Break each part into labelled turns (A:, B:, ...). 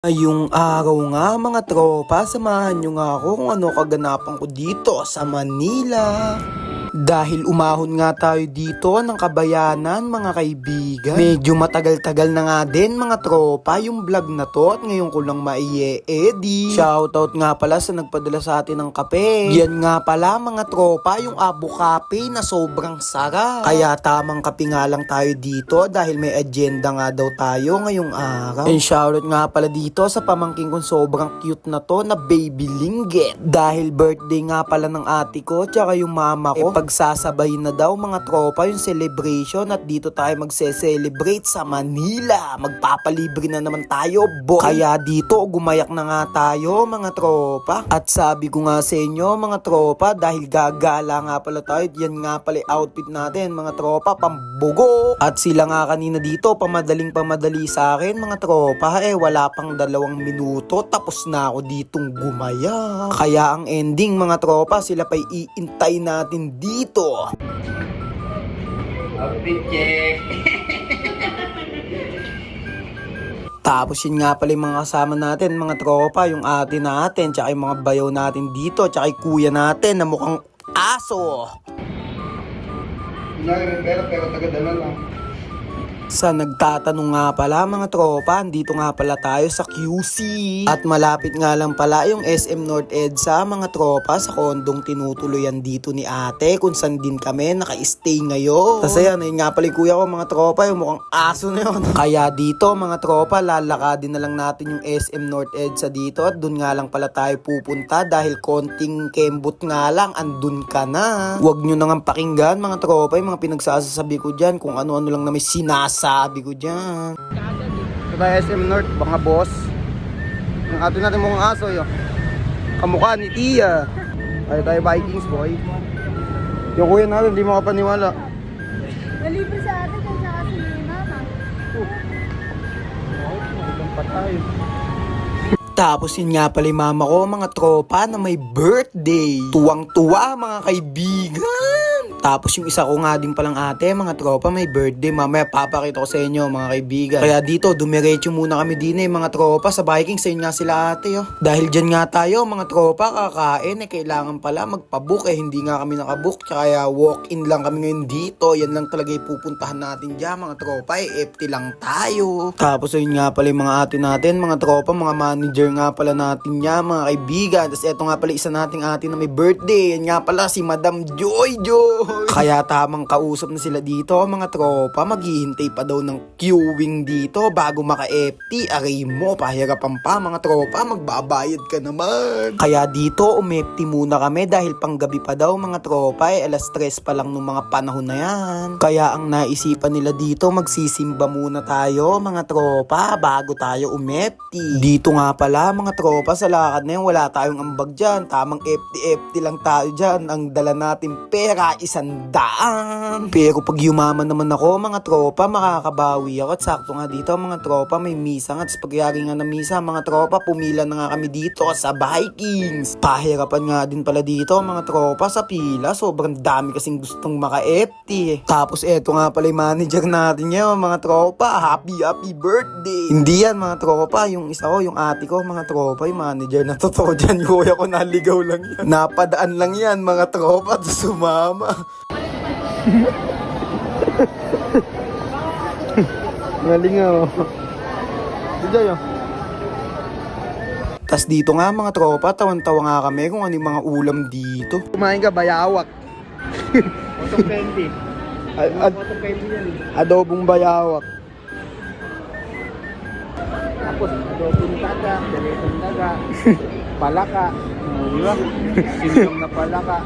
A: Ngayong araw nga mga tropa, samahan nyo nga ako kung ano kaganapan ko dito sa Manila. Dahil umahon nga tayo dito ng Kabayanan mga kaibigan. Medyo matagal-tagal na nga din mga tropa yung vlog na to at ngayon ko lang mai-edit. Shoutout nga pala sa nagpadala sa atin ng kape. Yan nga pala mga tropa yung Abo Cafe na sobrang sarap. Kaya tamang kape nga lang tayo dito dahil may agenda nga daw tayo ngayong araw. And shoutout nga pala dito sa pamangking kong sobrang cute na to na Baby Linggit. Dahil birthday nga pala ng ate ko tsaka yung mama ko. Pagsasabay na daw mga tropa yung celebration at dito tayo magse-celebrate sa Manila. Magpapalibre na naman tayo, boy. Kaya dito gumayak na nga tayo mga tropa. At sabi ko nga sa inyo mga tropa, dahil gagala nga pala tayo, yan nga pala outfit natin mga tropa, pambugo. At sila nga kanina dito pamadali sa akin mga tropa, wala pang 2 minuto tapos na ako ditong gumaya. Kaya ang ending mga tropa, sila pa'y iintay natin dito.
B: Outfit check.
A: Tapos yun nga pala yung mga kasama natin, mga tropa, yung ate natin, tsaka yung mga bayaw natin dito, tsaka yung kuya natin na mukhang aso.
B: Pero taga-dala lang.
A: Sa nagtatanong nga pala mga tropa, dito nga pala tayo sa QC. At malapit nga lang pala yung SM North EDSA mga tropa sa kondong tinutuluyan dito ni ate kung saan din kami naka-stay ngayon. Kasi yan, yun nga pala yung kuya ko mga tropa, yung mukhang aso na yun. Kaya dito mga tropa, lalakadin na lang natin yung SM North EDSA dito at dun nga lang pala tayo pupunta dahil konting kembot nga lang, andun ka na. Huwag nyo nang pakinggan mga tropa yung mga pinagsasabi ko dyan kung ano-ano lang na may sabi ko dyan.
B: Ito tayo SM North, mga boss. Yung ato natin mukhang aso yun. Kamukha ni Tia. Tayo Vikings boy. Yung kuya natin, hindi makapaniwala.
C: Nalibre sa atin kung saan si mama.
B: Patay.
A: Tapos yun nga pala yung mama ko mga tropa na may birthday. Tuwang-tuwa mga kaibigan. Tapos yung isa ko nga din palang ate, mga tropa, may birthday. Mamaya papakita ko sa inyo mga kaibigan. Kaya dito, dumiretso muna kami din mga tropa. Sa Vikings, ayun nga sila ate. Dahil dyan nga tayo, mga tropa, kakain. Kailangan pala magpabook. Hindi nga kami nakabook. Kaya walk-in lang kami ngayon dito. Yan lang talaga pupuntahan natin dyan, mga tropa. FT lang tayo. Tapos ayun nga pala yung mga ate natin, mga tropa, mga manager nga pala natin yan, mga kaibigan. Tapos eto nga pala isa nating ate na may birthday. Yan nga pala si Madam Joy. Kaya tamang kausap na sila dito mga tropa, maghihintay pa daw ng queuing dito bago maka-FT. Aray mo, pahirapan pa mga tropa, magbabayad ka naman. Kaya dito umFT muna kami dahil panggabi pa daw mga tropa, alas 3 pa lang nung mga panahon na yan. Kaya ang naisipan nila dito, magsisimba muna tayo mga tropa bago tayo umFT. Dito nga pala mga tropa, sa lakad na yun wala tayong ambag dyan, tamang FT lang tayo dyan. Ang dala natin pera, 100. Pero pag yumaman naman ako mga tropa, makakabawi ako. At sakto nga dito mga tropa, may misa nga. At pagyari nga ng misa mga tropa, pumila na nga kami dito sa Vikings. Pahirapan nga din pala dito mga tropa sa pila. Sobrang dami kasing gustong maka-FT. Tapos eto nga pala yung manager natin ngayon mga tropa. Happy birthday. Hindi yan mga tropa, yung isa ko, yung ate ko mga tropa, yung manager na totoo dyan. Yung kuya ko naligaw lang yan. Napadaan lang yan mga tropa, sumama.
B: Galing oh. Diyan yun.
A: Tas dito nga mga tropa, tawan-tawa nga kami kung ano yung mga ulam dito.
B: Kumain ka, bayawak.
D: Otong candy. Otong candy yan.
B: Adobong bayawak.
D: Tapos, adobong daga, daletong daga, palaka. Di ba? Sinigang na palaka.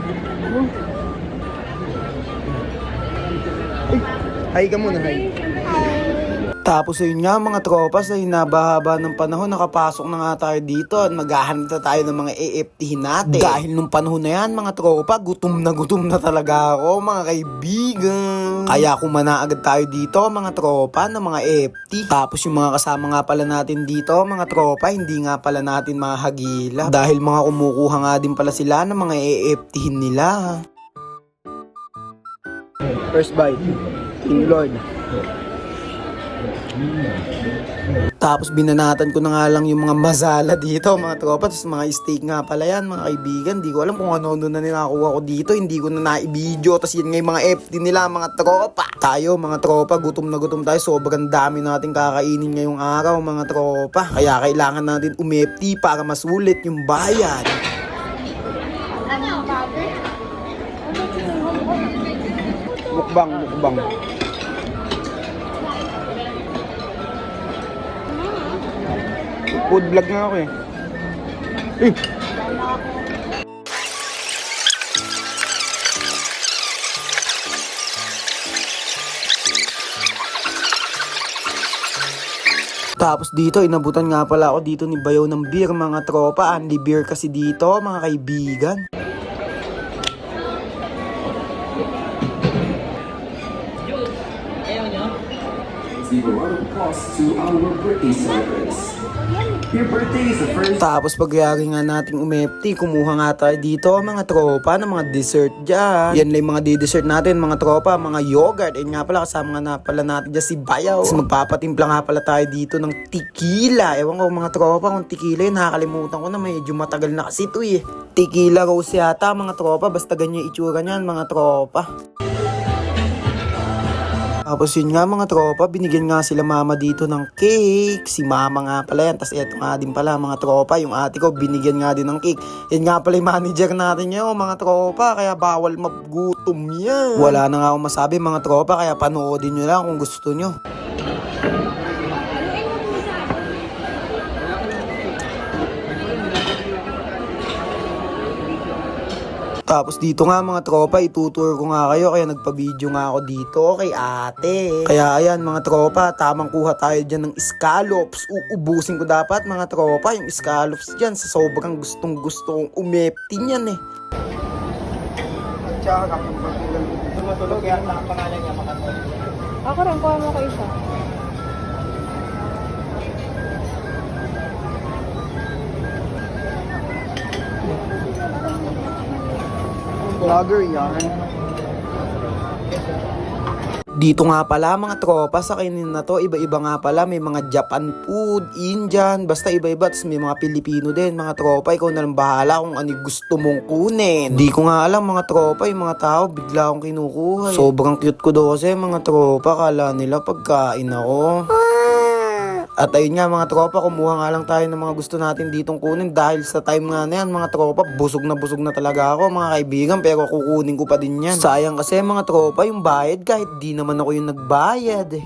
B: Hay ka muna, hay.
A: Tapos ayun nga mga tropa, sa hinabahaba ng panahon, nakapasok na nga tayo dito at maghahanap na tayo ng mga AFT natin. Dahil nung panahon na yan mga tropa, gutom na talaga ako mga kaibigan. Kaya kumana agad tayo dito mga tropa ng mga AFT. Tapos yung mga kasama nga pala natin dito mga tropa, hindi nga pala natin mahagila. Dahil mga kumukuha nga din pala sila ng mga AFT nila.
B: First bite. King Lord.
A: Tapos binanatan ko na nga lang yung mga masala dito, mga tropa. Tapos mga steak nga pala yan, mga kaibigan. Di ko alam kung ano na ninakuha ko dito. Hindi ko na na-video. Tapos yun nga yung mga FT nila, mga tropa. Tayo, mga tropa, gutom na gutom tayo. Sobrang dami natin kakainin ngayong araw, mga tropa. Kaya kailangan natin umFT para masulit yung bayad.
B: Mukbang. Food vlog nga ako eh.
A: Tapos dito, inabutan nga pala ako dito ni Bayaw ng beer, mga tropa. Andy beer kasi dito, mga kaibigan.
E: Zero out of cost to our birthday service. Your birthday is the first.
A: Tapos pagyari nga nating umepti, kumuha nga tayo dito mga tropa ng mga dessert dyan. Yan lang yung mga di-dessert natin mga tropa, mga yogurt. And nga pala kasama nga na pala natin dyan si Bayaw. Tapos magpapatimpla nga pala tayo dito ng tequila. Ewan ko mga tropa kung tequila yun, nakakalimutan ko na, medyo matagal na kasi ito eh. Tequila rose yata mga tropa, basta ganyan yung itsura niyan mga tropa. Tapos yun nga mga tropa, binigyan nga sila mama dito ng cake. Si mama nga pala yan. Tapos eto nga din pala mga tropa, yung ate ko binigyan nga din ng cake. Yan nga pala yung manager natin yun mga tropa, kaya bawal magutom yan. Wala na nga akong masabi mga tropa, kaya panoodin nyo lang kung gusto nyo. Tapos dito nga mga tropa, itutour ko nga kayo, kaya nagpa-video nga ako dito kay ate. Kaya ayan mga tropa, tamang kuha tayo dyan ng scallops. Uubusin ko dapat mga tropa yung scallops dyan sa sobrang gustong kong umepti niyan eh.
C: Ako rin, kuha mo ko isa.
B: Vlogger yan.
A: Dito nga pala mga tropa, sa kainin na to, iba-iba nga pala. May mga Japan food, Indian, basta iba-iba. Tapos may mga Pilipino din, mga tropa. Ikaw na lang bahala kung ano gusto mong kunin. Di ko nga alam mga tropa, yung mga tao, bigla akong kinukuha. Sobrang cute ko daw kasi mga tropa, kala nila pagkain ako. At ayun nga mga tropa, kumuha nga lang tayo ng mga gusto natin ditong kunin. Dahil sa time nga na yan mga tropa, busog na talaga ako mga kaibigan. Pero kukunin ko pa din yan. Sayang kasi mga tropa yung bayad, kahit di naman ako yung nagbayad eh.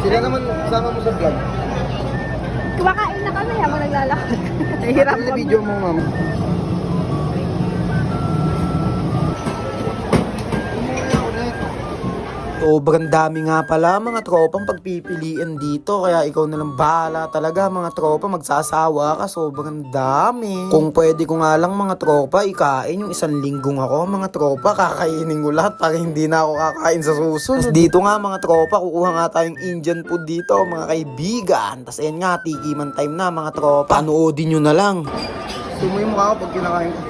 B: Sila naman kasama mo sa vlog.
C: Kumakain na kami habang naglalakad. Nahihirap
B: Ano video mo ma'am?
A: Sobrang dami nga pala mga tropang pagpipilian dito. Kaya ikaw na lang bahala talaga mga tropa. Magsasawa ka, sobrang dami. Kung pwede ko nga lang mga tropa ikain yung 1 linggong ako mga tropa. Kakainin ko lahat para hindi na ako kakain sa susunod. Tapos dito nga mga tropa, kukuha nga tayong Indian food dito mga kaibigan. Tapos ayan nga, tikiman time na mga tropa. Panoodin nyo na lang.
B: Sumo yung mukha ko pag kinakain ko.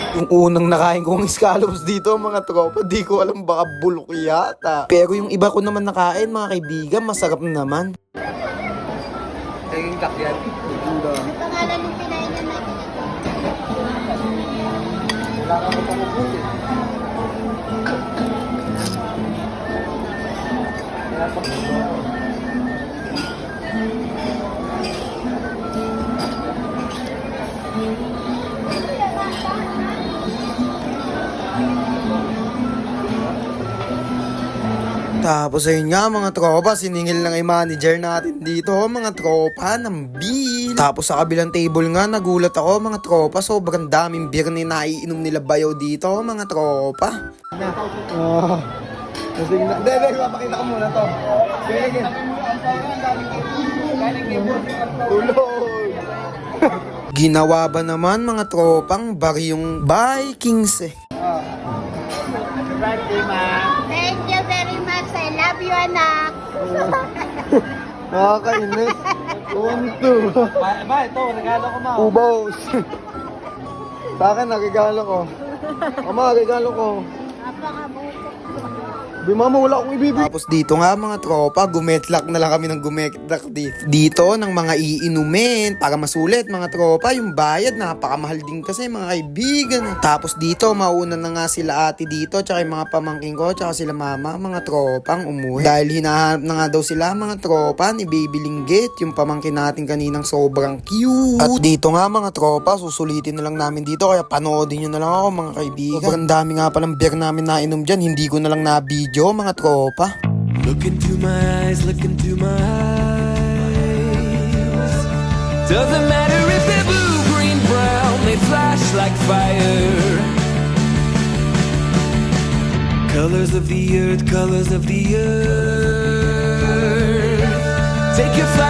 A: Yung unang nakain kong scallops dito mga tropa, di ko alam, baka bulok yata. Pero yung iba ko naman nakain mga kaibigan, masarap naman.
B: Tingin kakyan.
C: Pangalan ng pinain na
B: Wala ka mo pang
A: Tapos ayun nga mga tropa, siningil na yung manager natin dito mga tropa ng bill. Tapos sa kabilang table nga, nagulat ako mga tropa, sobrang daming beer na naiinom nila Bayaw dito mga tropa.
B: Lasing na. Hindi, mapakita ko muna to. Sige. Tulog.
A: Ginawa ba naman mga tropang baryong Vikings eh.
C: Thank you very much. I love you, anak.
B: Nakakainis. Unto.
D: Ba, ito, regalo ko na.
B: Ubos. Sa akin, regalo ko. Ama, regalo ko.
C: Napakabuto.
B: Sabi mama, wala akong ibibigay.
A: Tapos dito nga mga tropa, gumetlak na lang kami ng gumetlak dito ng mga iinumin para masulit mga tropa. Yung bayad napakamahal din kasi mga kaibigan. Tapos dito mauna na nga sila ate dito tsaka yung mga pamangking ko tsaka sila mama mga tropang umuwi. Dahil hinahanap na nga daw sila mga tropa ni Baby Linggit, yung pamangkin natin kaninang sobrang cute. At dito nga mga tropa, susulitin na lang namin dito kaya panoodin nyo na lang ako mga kaibigan. Sobrang dami nga palang beer namin nainom dyan, hindi ko na lang na-video mga tropa.
F: Look into my eyes, look into my eyes. Doesn't matter if they're blue, green, brown, they flash like fire. Colors of the earth, colors of the earth. Take your flight.